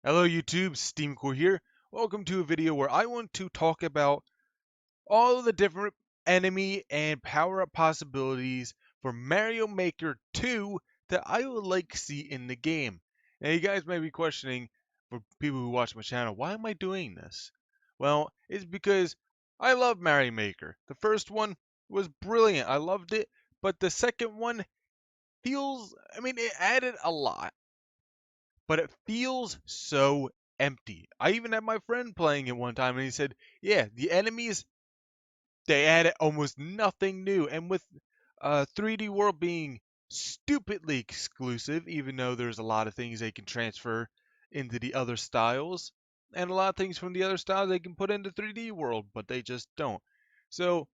Hello YouTube, Steamcore here. Welcome to a video where I want to talk about all of the different enemy and power-up possibilities for Mario Maker 2 that I would like to see in the game. Now you guys may be questioning, for people who watch my channel, why am I doing this? Well, it's because I love Mario Maker. The first one was brilliant, I loved it, but the second one it added a lot, but it feels so empty. I even had my friend playing it one time, and he said, "Yeah, the enemies they added almost nothing new." And with 3D World being stupidly exclusive, even though there's a lot of things they can transfer into the other styles, and a lot of things from the other styles they can put into 3D World, but they just don't. So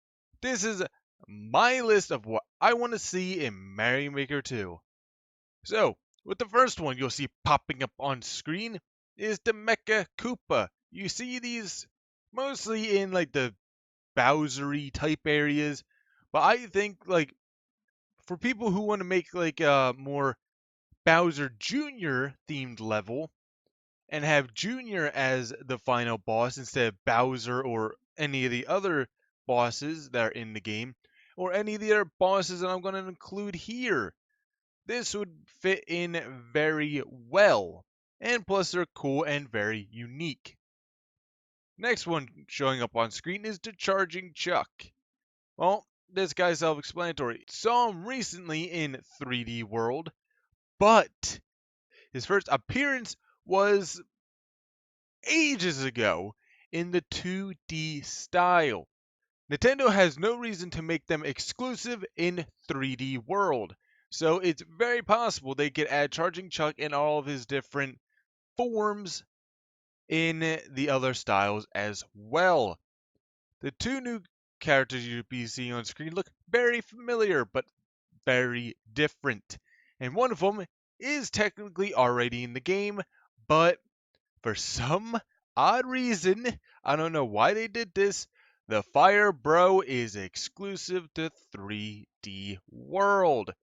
this is my list of what I want to see in Mario Maker 2. So, with the first one you'll see popping up on screen is the Mecha Koopa. You see these mostly in like the Bowsery type areas, but I think like for people who want to make like a more Bowser Jr. themed level and have Jr. as the final boss instead of Bowser or any of the other bosses that are in the game, or any of the other bosses that I'm going to include here, this would fit in very well, and plus they're cool and very unique. Next one showing up on screen is the Charging Chuck. Well, this guy's self-explanatory. Saw him recently in 3D World, but his first appearance was ages ago in the 2D style. Nintendo has no reason to make them exclusive in 3D World, so it's very possible they could add Charging Chuck in all of his different forms in the other styles as well. The two new characters you'll be seeing on screen look very familiar, but very different. And one of them is technically already in the game, but for some odd reason, I don't know why they did this, the Fire Bro is exclusive to 3D World.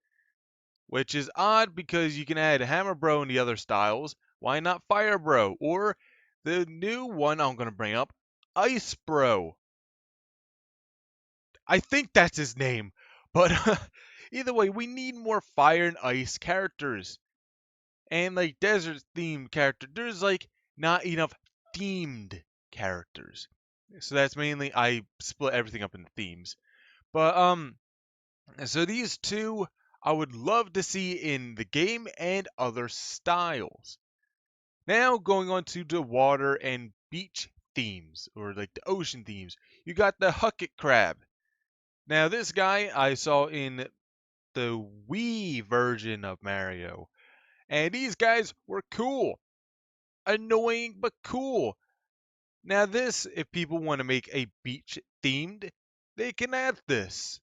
Which is odd because you can add Hammer Bro in the other styles. Why not Fire Bro? Or the new one I'm going to bring up, Ice Bro. I think that's his name. But either way, we need more fire and ice characters. And like desert themed characters, there's like not enough themed characters. So that's mainly I split everything up into themes. But so these two I would love to see in the game and other styles. Now going on to the water and beach themes, or like the ocean themes. You got the Huckett Crab. Now this guy I saw in the Wii version of Mario, and these guys were cool. Annoying but cool. Now this, if people want to make a beach themed, they can add this.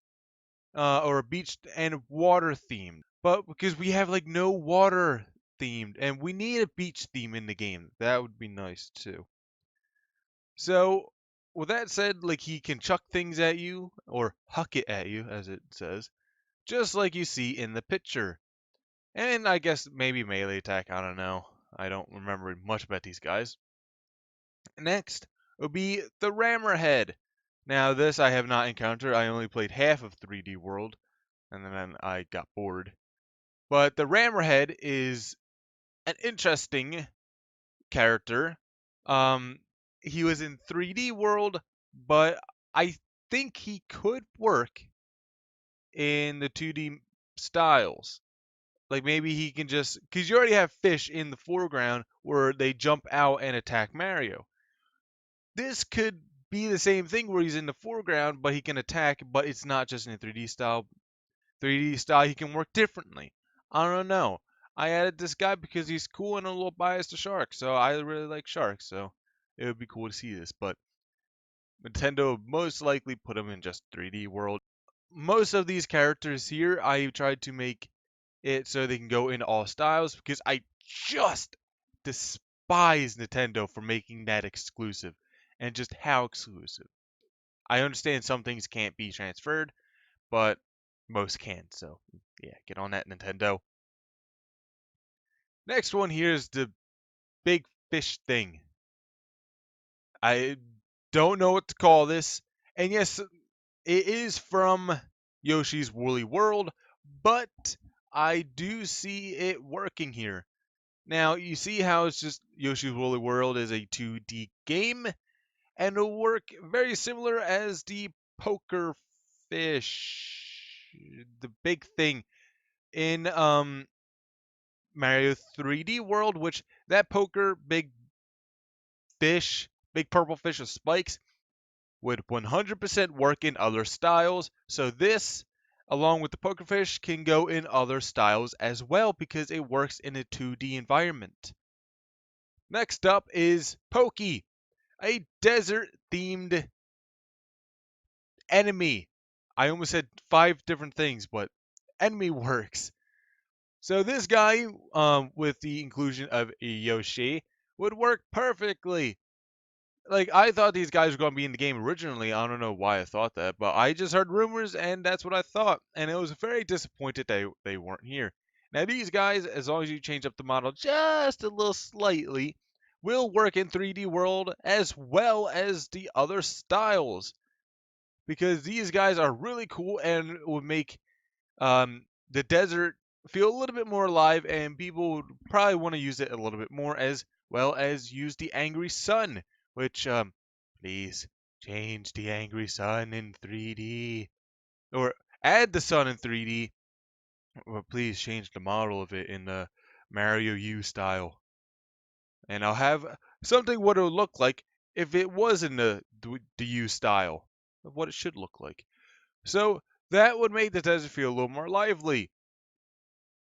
Or a beach and water themed. But because we have like no water themed, and we need a beach theme in the game, that would be nice too. So, with that said, like he can chuck things at you, or huck it at you, as it says, just like you see in the picture. And I guess maybe melee attack, I don't know. I don't remember much about these guys. Next would be the Rammer Head. Now, this I have not encountered. I only played half of 3D World, and then I got bored. But the Rammerhead is an interesting character. Um, he was in 3D World, but I think he could work in the 2D styles. Like maybe he can just, because you already have fish in the foreground where they jump out and attack Mario. This could be the same thing where he's in the foreground, but he can attack, but it's not just in a 3D style. 3D style, he can work differently. I don't know. I added this guy because he's cool and a little biased to sharks, so I really like sharks, so it would be cool to see this. But Nintendo most likely put him in just 3D World. Most of these characters here, I tried to make it so they can go in all styles because I just despise Nintendo for making that exclusive and just how exclusive. I understand some things can't be transferred, but most can. So yeah, get on that, Nintendo. Next one here is the big fish thing. I don't know what to call this. And yes, it is from Yoshi's Woolly World, but I do see it working here. Now, you see how it's just Yoshi's Woolly World is a 2D game, and it'll work very similar as the poker fish, the big thing in Mario 3D World, which that poker big purple fish with spikes would 100% work in other styles. So this, along with the poker fish, can go in other styles as well because it works in a 2D environment. Next up is Pokey, a desert-themed enemy. I almost said 5 different things, but enemy works. So this guy, with the inclusion of Yoshi, would work perfectly. Like, I thought these guys were going to be in the game originally. I don't know why I thought that, but I just heard rumors, and that's what I thought. And I was very disappointed they weren't here. Now, these guys, as long as you change up the model just a little slightly, will work in 3D World as well as the other styles. Because these guys are really cool and would make the desert feel a little bit more alive, and people would probably want to use it a little bit more, as well as use the angry sun, which please change the angry sun in 3D, or add the sun in 3D, or please change the model of it in the Mario U style, and I'll have something what it would look like if it was in the U style of what it should look like. So that would make the desert feel a little more lively.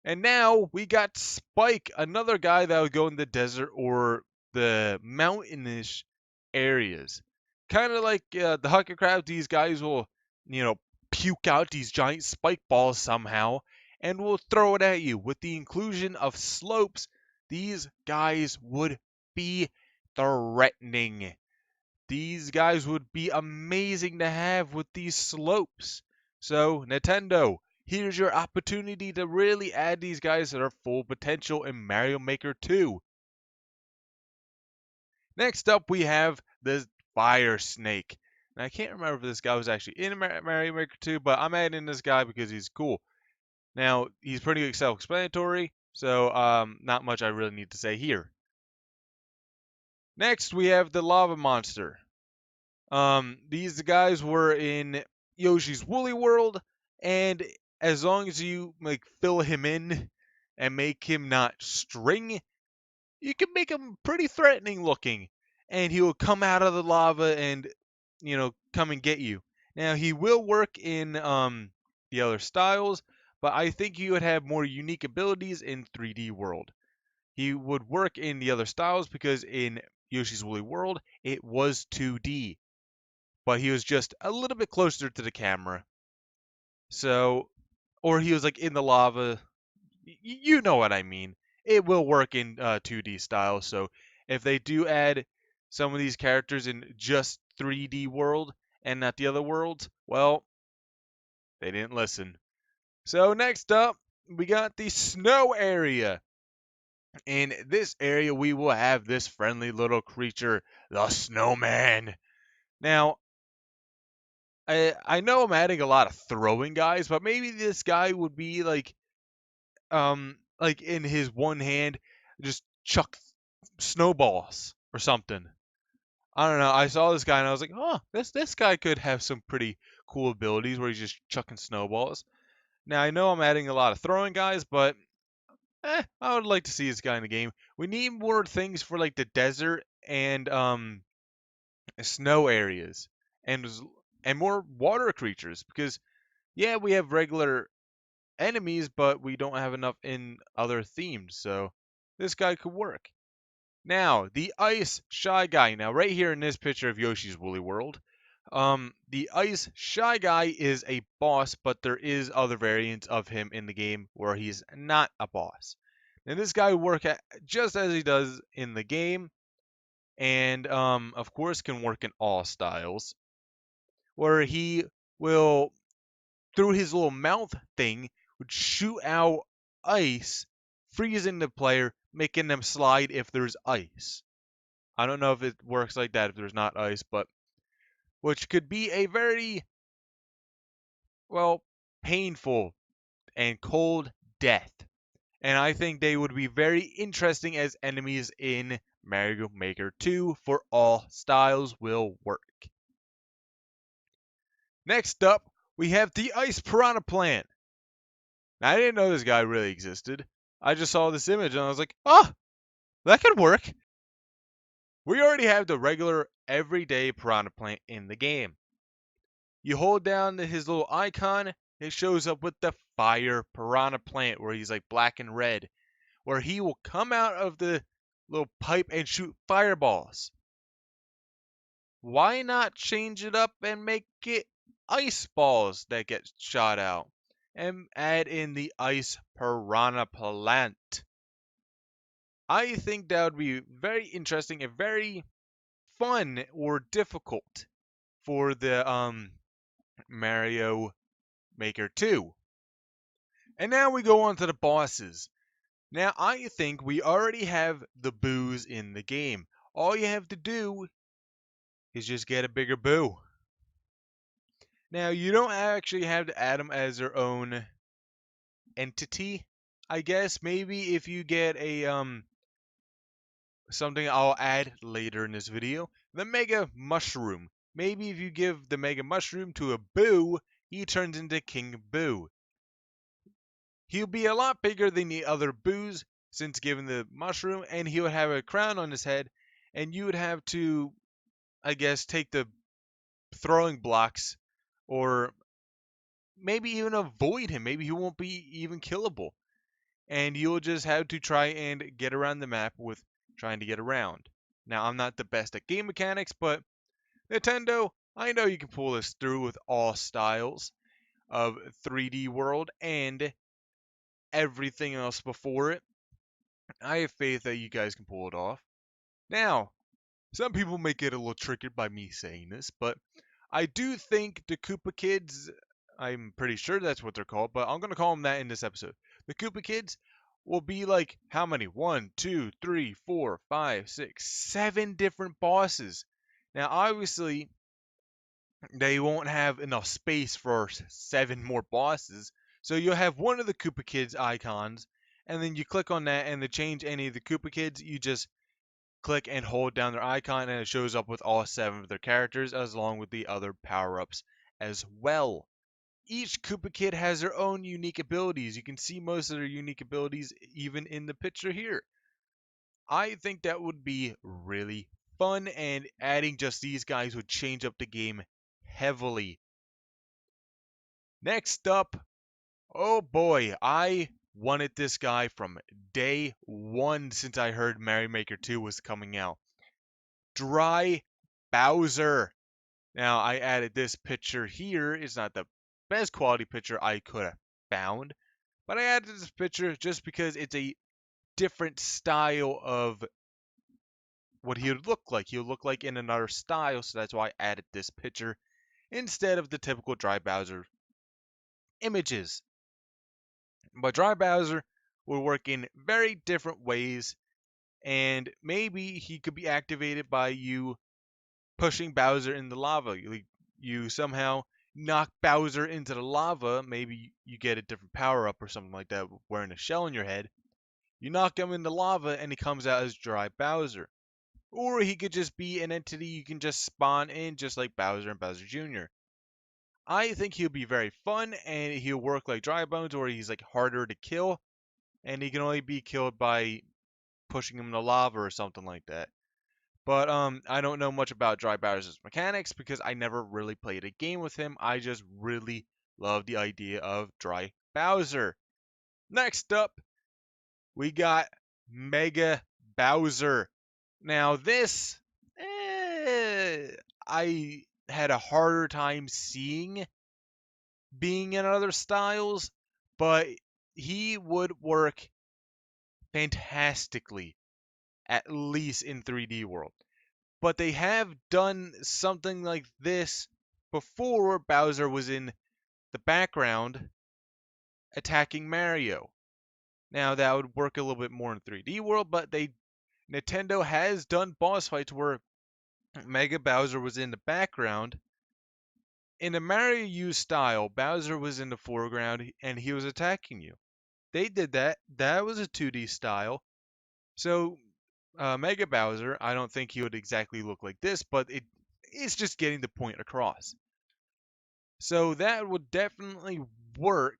And now we got Spike, another guy that would go in the desert or the mountainous areas. Kind of like the Huckett Crab, these guys will, puke out these giant spike balls somehow and will throw it at you. With the inclusion of slopes, these guys would be threatening. These guys would be amazing to have with these slopes. So, Nintendo, here's your opportunity to really add these guys to their full potential in Mario Maker 2. Next up, we have the Fire Snake. Now, I can't remember if this guy was actually in Mario Maker 2, but I'm adding this guy because he's cool. Now, he's pretty self-explanatory, so not much I really need to say here. Next, we have the Lava Monster. These guys were in Yoshi's Woolly World, and as long as you fill him in and make him not string, you can make him pretty threatening looking, and he will come out of the lava and come and get you. Now he will work in the other styles, but I think he would have more unique abilities in 3D World. He would work in the other styles because in Yoshi's Woolly World it was 2D, but he was just a little bit closer to the camera. So, or he was like in the lava. You know what I mean. It will work in 2D style. So, if they do add some of these characters in just 3D world and not the other worlds, well, they didn't listen. So, next up, we got the snow area. In this area, we will have this friendly little creature, the Snowman. Now, I know I'm adding a lot of throwing guys, but maybe this guy would be like in his one hand just chuck snowballs or something. I don't know. I saw this guy and I was like, oh, this guy could have some pretty cool abilities where he's just chucking snowballs. Now I know I'm adding a lot of throwing guys, but I would like to see this guy in the game. We need more things for like the desert and snow areas and more water creatures because yeah, we have regular enemies, but we don't have enough in other themes, so this guy could work. Now, the Ice Shy Guy. Now, right here in this picture of Yoshi's Woolly World, the Ice Shy Guy is a boss, but there is other variants of him in the game where he's not a boss. Now, this guy will work just as he does in the game, and of course can work in all styles, where he will through his little mouth thing, would shoot out ice, freezing the player, making them slide if there's ice. I don't know if it works like that if there's not ice, but which could be a very, well, painful and cold death. And I think they would be very interesting as enemies in Mario Maker 2 for all styles will work. Next up, we have the Ice Piranha Plant. Now, I didn't know this guy really existed. I just saw this image and I was like, oh, that could work. We already have the regular everyday Piranha Plant in the game. You hold down his little icon, it shows up with the Fire Piranha Plant where he's like black and red, where he will come out of the little pipe and shoot fireballs. Why not change it up and make it ice balls that get shot out? And add in the Ice Piranha Plant. I think that would be very interesting and very fun or difficult for the Mario Maker 2. And now we go on to the bosses. Now I think we already have the boos in the game. All you have to do is just get a bigger boo. Now you don't actually have to add them as their own entity. I guess maybe if you get a something I'll add later in this video, the Mega Mushroom. Maybe if you give the Mega Mushroom to a Boo, he turns into King Boo. He'll be a lot bigger than the other Boos since given the mushroom, and he would have a crown on his head, and you would have to, I guess, take the throwing blocks, or maybe even avoid him. Maybe he won't be even killable. And you'll just have to try and get around the map with trying to get around. Now, I'm not the best at game mechanics, but Nintendo, I know you can pull this through with all styles of 3D World and everything else before it. I have faith that you guys can pull it off. Now, some people may get a little triggered by me saying this, but I do think the Koopa Kids, I'm pretty sure that's what they're called, but I'm going to call them that in this episode. The Koopa Kids will be like, how many? 1, 2, 3, 4, 5, 6, 7 different bosses. Now, obviously, they won't have enough space for 7 more bosses, so you'll have one of the Koopa Kids icons, and then you click on that, and to change any of the Koopa Kids, you just click and hold down their icon and it shows up with all 7 of their characters as along with the other power-ups as well. Each Koopa Kid has their own unique abilities. You can see most of their unique abilities even in the picture here. I think that would be really fun, and adding just these guys would change up the game heavily. Next up, oh boy, I wanted this guy from day one since I heard Mario Maker 2 was coming out. Dry Bowser. Now, I added this picture here. It's not the best quality picture I could have found, but I added this picture just because it's a different style of what he would look like. He would look like in another style, so that's why I added this picture instead of the typical Dry Bowser images. But Dry Bowser will work in very different ways, and maybe he could be activated by you pushing Bowser in the lava. You somehow knock Bowser into the lava. Maybe you get a different power up or something like that, wearing a shell on your head. You knock him in the lava, and he comes out as Dry Bowser. Or he could just be an entity you can just spawn in, just like Bowser and Bowser Jr. I think he'll be very fun, and he'll work like Dry Bones, or he's like harder to kill, and he can only be killed by pushing him in the lava or something like that. But I don't know much about Dry Bowser's mechanics because I never really played a game with him. I just really love the idea of Dry Bowser. Next up, we got Mega Bowser. Now this, I had a harder time seeing being in other styles, but he would work fantastically, at least in 3D World. But they have done something like this before. Bowser was in the background attacking Mario. Now that would work a little bit more in 3D World, but they Nintendo has done boss fights where Mega Bowser was in the background. In the Mario U style, Bowser was in the foreground and he was attacking you. They did that. That was a 2D style. So, Mega Bowser, I don't think he would exactly look like this, but it's just getting the point across. So that would definitely work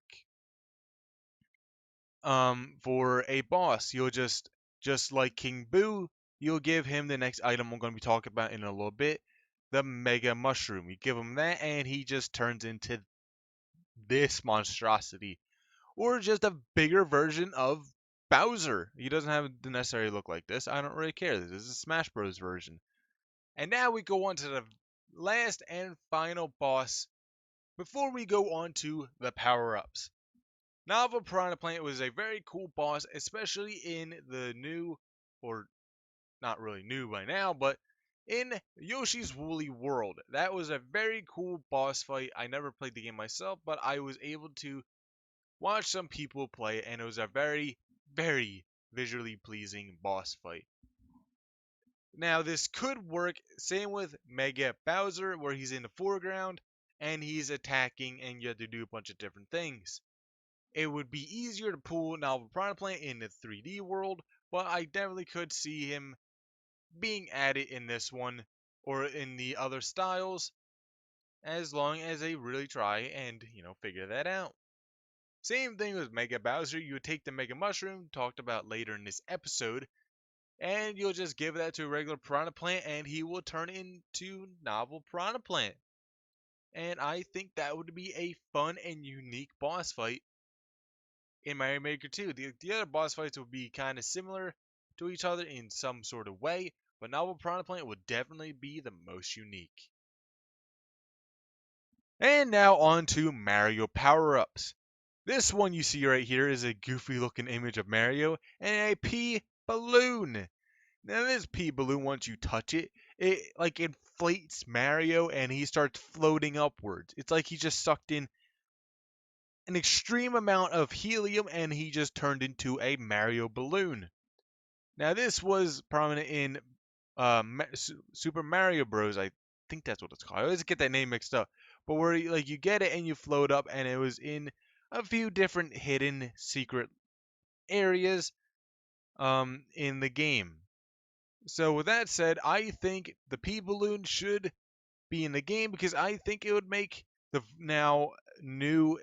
for a boss. You'll just like King Boo, you'll give him the next item I'm going to be talking about in a little bit, the Mega Mushroom. You give him that, and he just turns into this monstrosity, or just a bigger version of Bowser. He doesn't have to necessarily look like this. I don't really care. This is a Smash Bros. Version. And now we go on to the last and final boss before we go on to the power-ups. Novel Piranha Plant was a very cool boss, especially in the new, or not really new by now, but in Yoshi's Woolly World. That was a very cool boss fight. I never played the game myself, but I was able to watch some people play, and it was a very, very visually pleasing boss fight. Now, this could work, same with Mega Bowser, where he's in the foreground, and he's attacking, and you have to do a bunch of different things. It would be easier to pull Novel Piranha Plant in the 3D world, but I definitely could see him being added in this one or in the other styles as long as they really try and, figure that out. Same thing with Mega Bowser. You would take the Mega Mushroom, talked about later in this episode, and you'll just give that to a regular Piranha Plant and he will turn into Novel Piranha Plant. And I think that would be a fun and unique boss fight in Mario Maker 2. The other boss fights would be kind of similar to each other in some sort of way, but Novel Piranha Plant would definitely be the most unique. And now on to Mario power-ups. This one you see right here is a goofy looking image of Mario and a Pea Balloon. Now this Pea Balloon, once you touch it, it like inflates Mario and he starts floating upwards. It's like he just sucked in an extreme amount of helium and he just turned into a Mario balloon. Now this was prominent in Super Mario Bros. I think that's what it's called. I always get that name mixed up. But where you get it and you float up, and it was in a few different hidden secret areas in the game. So with that said, I think the P balloon should be in the game because I think it would make the now new.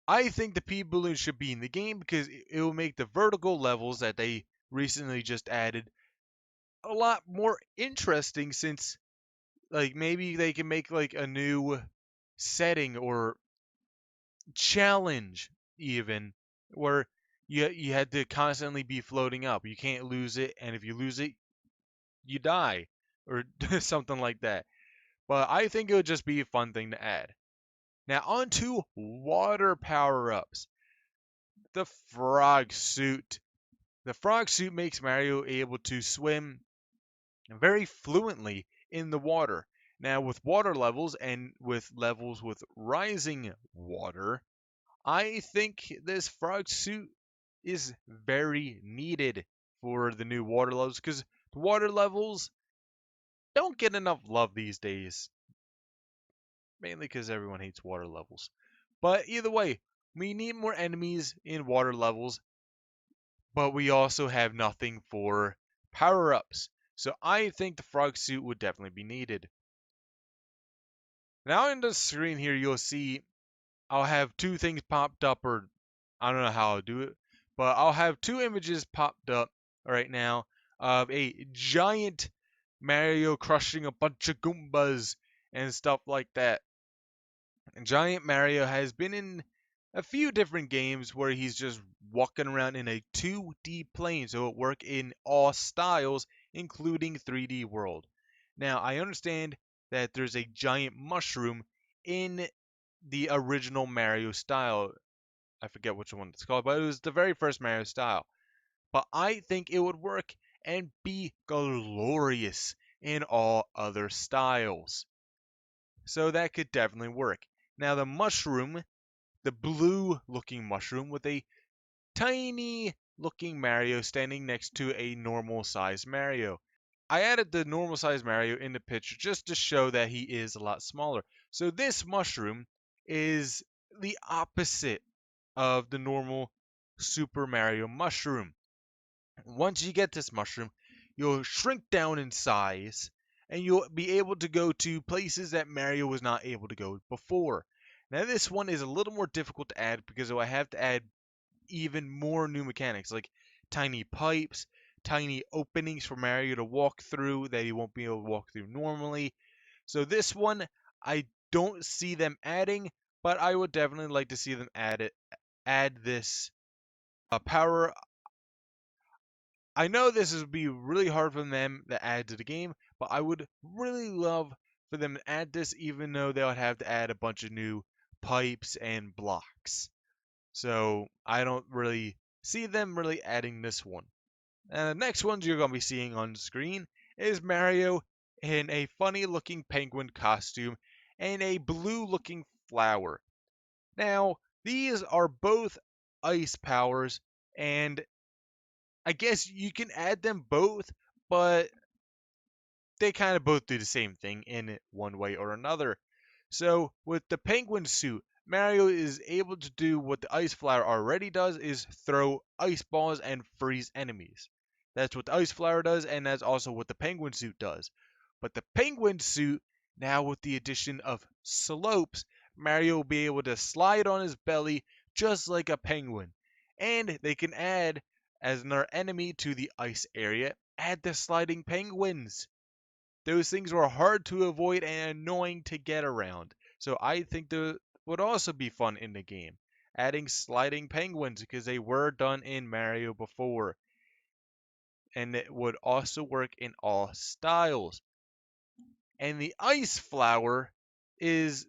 I think the P balloon should be in the game because it will make the vertical levels that they recently just added a lot more interesting, since like maybe they can make like a new setting or challenge even where you had to constantly be floating up. You can't lose it, and if you lose it, you die or something like that. But I think it would just be a fun thing to add. Now on to water power-ups. The frog suit. The frog suit makes Mario able to swim very fluently in the water. Now, with water levels and with levels with rising water, I think this frog suit is very needed for the new water levels because the water levels don't get enough love these days. Mainly because everyone hates water levels. But either way, we need more enemies in water levels, but we also have nothing for power ups. So I think the frog suit would definitely be needed. Now on the screen here, you'll see I'll have two things popped up, or I don't know how I'll do it, but I'll have two images popped up right now of a giant Mario crushing a bunch of Goombas and stuff like that. And Giant Mario has been in a few different games where he's just walking around in a 2D plane, so it work in all styles, including 3D world. Now, I understand that there's a giant mushroom in the original Mario style. I forget which one it's called, but it was the very first Mario style. But I think it would work and be glorious in all other styles. So that could definitely work. Now the mushroom, the blue looking mushroom with a tiny looking Mario standing next to a normal size Mario. I added the normal size Mario in the picture just to show that he is a lot smaller. So this mushroom is the opposite of the normal Super Mario mushroom. Once you get this mushroom, you'll shrink down in size and you'll be able to go to places that Mario was not able to go before. Now, this one is a little more difficult to add because I have to add even more new mechanics like tiny pipes, tiny openings for Mario to walk through that he won't be able to walk through normally. So, this one, I don't see them adding, but I would definitely like to see them add this power. I know this would be really hard for them to add to the game, but I would really love for them to add this, even though they would have to add a bunch of new pipes and blocks. So I don't really see them really adding this one. And the next ones you're going to be seeing on screen is Mario in a funny looking penguin costume and a blue looking flower. Now, these are both ice powers, and I guess you can add them both, but they kind of both do the same thing in one way or another. So with the penguin suit, Mario is able to do what the ice flower already does, is throw ice balls and freeze enemies. That's what the ice flower does, and that's also what the penguin suit does. But the penguin suit, now with the addition of slopes, Mario will be able to slide on his belly just like a penguin. And they can add, as another enemy to the ice area, add the sliding penguins. Those things were hard to avoid and annoying to get around. So I think that would also be fun in the game. Adding sliding penguins because they were done in Mario before. And it would also work in all styles. And the ice flower is,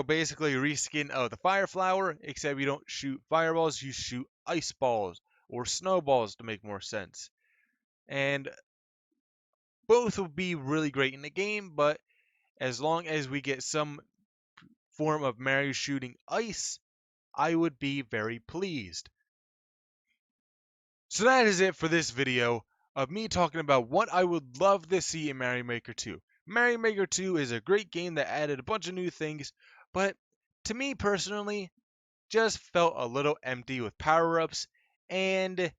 basically a reskin of the fire flower, except you don't shoot fireballs, you shoot ice balls or snowballs to make more sense. And both will be really great in the game, but as long as we get some form of Mario shooting ice, I would be very pleased. So that is it for this video of me talking about what I would love to see in Mario Maker 2. Mario Maker 2 is a great game that added a bunch of new things, but to me personally, just felt a little empty with power-ups and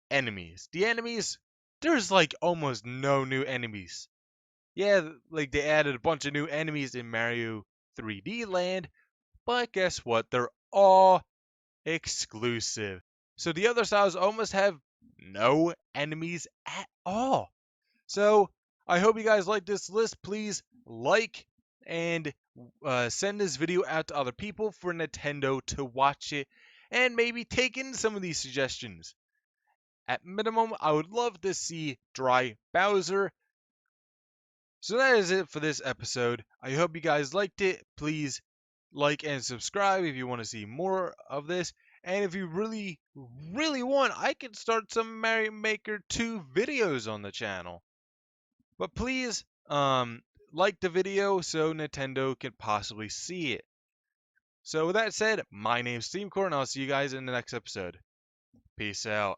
enemies. The enemies, there's like almost no new enemies. Yeah, like they added a bunch of new enemies in Mario 3D Land, but guess what? They're all exclusive. So the other styles almost have no enemies at all. So I hope you guys like this list. Please like and send this video out to other people for Nintendo to watch it and maybe take in some of these suggestions. At minimum, I would love to see Dry Bowser. So that is it for this episode. I hope you guys liked it. Please like and subscribe if you want to see more of this. And if you really, really want, I can start some Mario Maker 2 videos on the channel. But please, like the video so Nintendo can possibly see it. So with that said, my name's Steamcore, and I'll see you guys in the next episode. Peace out.